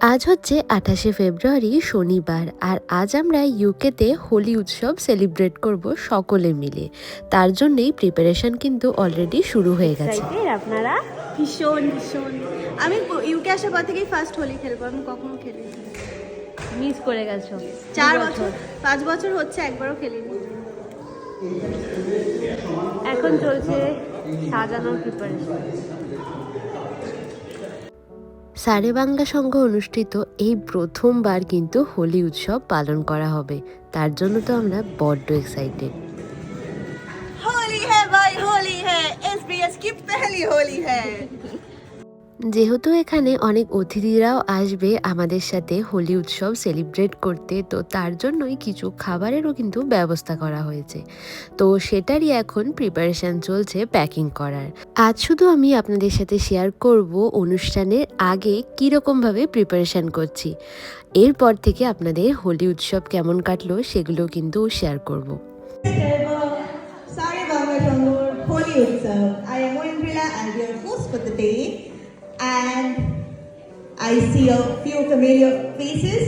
আজ হচ্ছে 28শে ফেব্রুয়ারি শনিবার, আর আজ আমরা ইউকেতে হোলি উৎসব সেলিব্রেট করব সকলে মিলে। তার জন্যই প্রিপারেশন কিন্তু অলরেডি শুরু হয়ে গেছে। আপনারা ভীষণ ভীষণ আমি ইউকে আসার পর থেকেই ফার্স্ট হোলি খেলবো, আমি কখনো খেলিনি। মিস করে গেছো 4 বছর 5 বছর হচ্ছে একবারও খেলিনি। এখন চলছে সাজানোর প্রিপারেশন। সারেবাংলা সংঘ অনুষ্ঠিত এই প্রথমবার কিন্তু হোলি উৎসব পালন করা হবে, তার জন্য তো আমরা বড্ড এক্সাইটেড। होली है भाई होली है, एसबीएस की पहली होली है। যেহেতু এখানে অনেক অতিথিরাও আসবে আমাদের সাথে হোলি উৎসব সেলিব্রেট করতে, তো তার জন্যই কিছু খাবারেরও কিন্তু ব্যবস্থা করা হয়েছে। তো সেটারই এখন প্রিপারেশন চলছে প্যাকিং করার। আজ শুধু আমি আপনাদের সাথে শেয়ার করব অনুষ্ঠানের আগে কীরকমভাবে প্রিপারেশন করছি, এরপর থেকে আপনাদের হোলি উৎসব কেমন কাটলো সেগুলো কিন্তু শেয়ার করব। Sarebanga Shangur Holi Utsav. I am Moindrila, I'll be your host for the day, and I see a few familiar faces.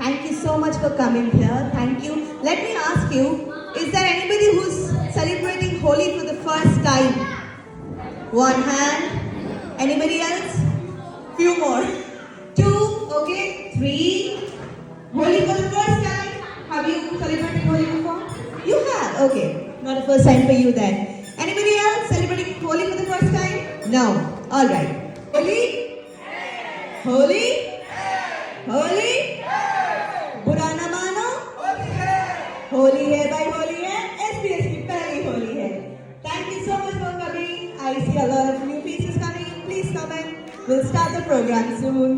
Thank you so much for coming here. Thank you. Let me ask you, is there anybody who's celebrating Holi for the first time? One hand. Anybody else? Few more. Two. Okay. Three. Holi for the first time. Have you celebrated Holi before? You have. Okay. Not a first time for you then. Anybody else celebrating Holi for the first time? No. All right. Holi? Holi? Holi? बुरा न मानो? होली है भाई होली है, SBS की पहली होली है. Thank you so much for coming. I see a lot of new faces coming. Please come in. We'll start the program soon.